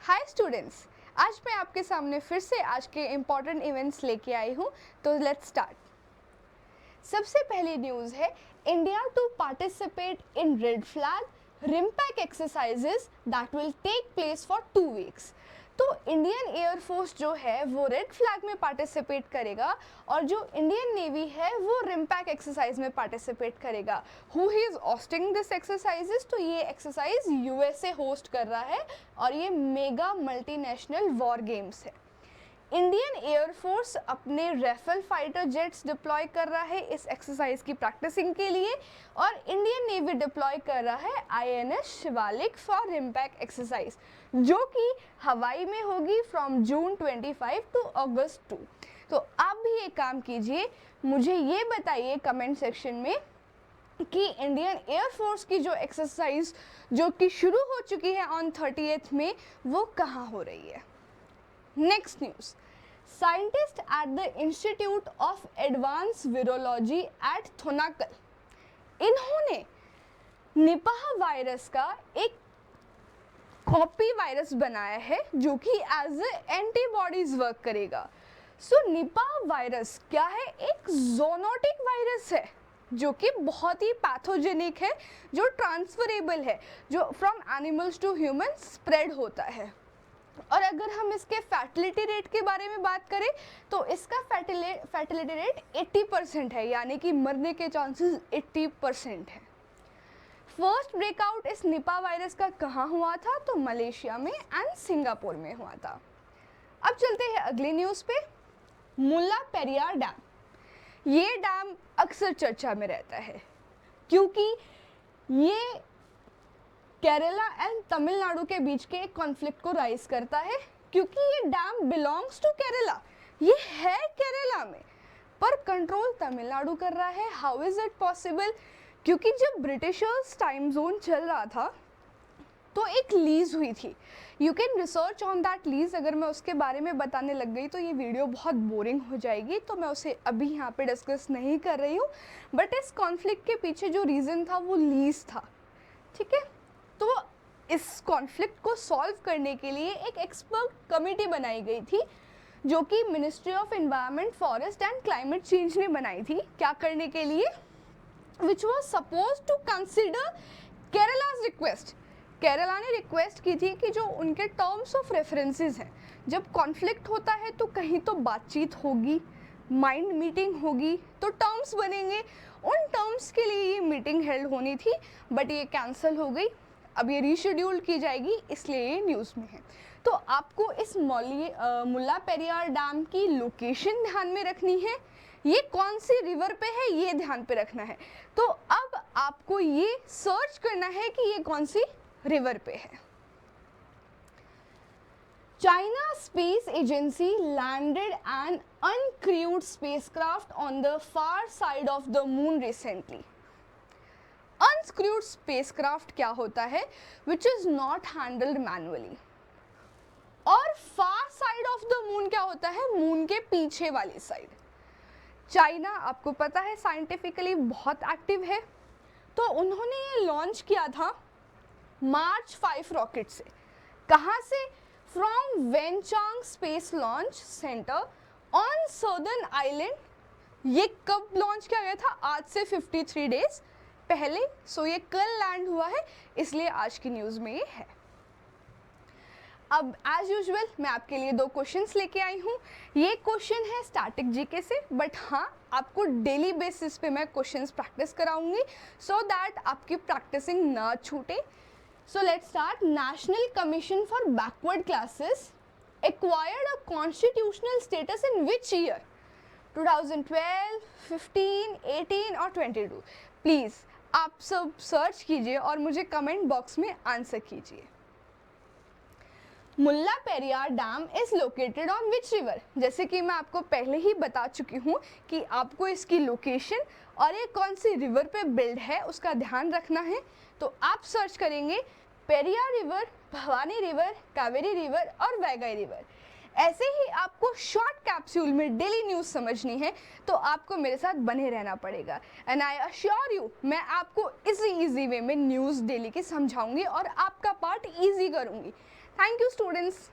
Hi students, आज मैं आपके सामने फिर से आज के इम्पॉर्टेंट इवेंट्स लेके आई हूँ। तो लेट्स स्टार्ट। सबसे पहली न्यूज़ है India to participate in red flag Rimpac exercises that will take place for 2 weeks. तो इंडियन एयरफोर्स जो है वो रेड फ्लैग में पार्टिसिपेट करेगा और जो इंडियन नेवी है वो रिम्पैक एक्सरसाइज में पार्टिसिपेट करेगा। Who he is hosting this exercises? तो ये एक्सरसाइज यूएसए होस्ट कर रहा है और ये मेगा मल्टीनेशनल वॉर गेम्स है। इंडियन एयरफोर्स अपने राफेल फाइटर जेट्स डिप्लॉय कर रहा है इस एक्सरसाइज की प्रैक्टिसिंग के लिए और इंडियन नेवी डिप्लॉय कर रहा है आईएनएस शिवालिक फॉर रिम्पैक एक्सरसाइज जो कि हवाई में होगी फ्रॉम जून 25 टू अगस्त 2। तो आप भी एक काम कीजिए, मुझे ये बताइए कमेंट सेक्शन में कि इंडियन एयरफोर्स की जो एक्सरसाइज जो कि शुरू हो चुकी है ऑन 30th में वो कहाँ हो रही है। Next news, scientist at the institute of advance virology at Thonakkal इन्होंने निपाह वायरस का एक कॉपी वायरस बनाया है जो कि एज एंटीबॉडीज वर्क करेगा। सो निपाह वायरस क्या है? एक ज़ोनोटिक वायरस है जो कि बहुत ही पैथोजेनिक है, जो ट्रांसफरेबल है, जो from animals to human spread होता है। और अगर हम इसके फैटिलिटी रेट के बारे में बात करें तो इसका फैटिलिटी रेट 80% है, यानी कि मरने के चांसेस 80% है। फर्स्ट ब्रेकआउट इस निपा वायरस का कहाँ हुआ था? तो मलेशिया में एंड सिंगापुर में हुआ था। अब चलते हैं अगली न्यूज़ पे। मुल्ला पेरियार डैम, ये डैम अक्सर चर्चा में रहता है क्योंकि ये केरला एंड तमिलनाडु के बीच के एक कॉन्फ्लिक्ट को राइज करता है क्योंकि ये डैम बिलोंग्स टू केरला, ये है केरला में पर कंट्रोल तमिलनाडु कर रहा है। How is it possible? क्योंकि जब ब्रिटिशर्स टाइम जोन चल रहा था तो एक लीज हुई थी। You can research on that lease. अगर मैं उसके बारे में बताने लग गई तो ये वीडियो बहुत बोरिंग हो जाएगी, तो मैं उसे अभी यहाँ पे डिस्कस नहीं कर रही हूँ। बट इस कॉन्फ्लिक्ट के पीछे जो रीज़न था वो लीज था, ठीक है। तो इस कॉन्फ्लिक्ट को सॉल्व करने के लिए एक एक्सपर्ट कमेटी बनाई गई थी जो कि ministry of environment, forest and climate change ने बनाई थी। क्या करने के लिए? Which was suppose to consider Kerala's request. Kerala ने रिक्वेस्ट की थी कि जो उनके टर्म्स ऑफ रेफरेंसेस हैं, जब कॉन्फ्लिक्ट होता है तो कहीं तो बातचीत होगी, माइंड मीटिंग होगी, तो टर्म्स बनेंगे। उन टर्म्स के लिए ये मीटिंग हेल्ड होनी थी बट ये कैंसिल हो गई। अब ये रीशेड्यूल की जाएगी, इसलिए ये न्यूज़ में है। तो आपको इस मुल्ला पेरियार डैम की लोकेशन ध्यान में रखनी है, ये कौन सी रिवर पे है ये ध्यान पे रखना है। तो अब आपको ये सर्च करना है कि ये कौन सी रिवर पे है। China space agency landed an uncrewed spacecraft on the far side of the moon recently. Uncrewed spacecraft क्या होता है? Which is not handled manually. और far side of the moon क्या होता है? मून के पीछे वाली साइड। चाइना आपको पता है साइंटिफिकली बहुत एक्टिव है, तो उन्होंने ये लॉन्च किया था मार्च 5 रॉकेट से। कहाँ से? From Wenchang space launch centre on southern island. ये कब लॉन्च किया गया था? आज से 53 डेज पहले। सो ये कल लैंड हुआ है, इसलिए आज की न्यूज़ में ये है। अब एज यूजुअल मैं आपके लिए 2 क्वेश्चंस लेके आई हूँ। ये क्वेश्चन है स्टैटिक जीके से, बट हाँ आपको डेली बेसिस पे मैं क्वेश्चंस प्रैक्टिस कराऊंगी सो दैट आपकी प्रैक्टिसिंग ना छूटे। So let's start. National commission for backward classes acquired a constitutional status in which year? 2012, 15, 18 और 22। प्लीज़ आप सब सर्च कीजिए और मुझे कमेंट बॉक्स में आंसर कीजिए। Mulla Periyar dam is located on which river? जैसे कि मैं आपको पहले ही बता चुकी हूँ कि आपको इसकी लोकेशन और ये कौन सी रिवर पे बिल्ड है उसका ध्यान रखना है। तो आप सर्च करेंगे Periyar river, Bhavani river, Kaveri river और वैगई रिवर। ऐसे ही आपको शॉर्ट कैप्सूल में डेली न्यूज़ समझनी है तो आपको मेरे साथ बने रहना पड़ेगा। एंड आई अश्योर यू, मैं आपको इजी वे में न्यूज़ डेली की समझाऊंगी और आपका पार्ट इजी करूंगी। Thank you students.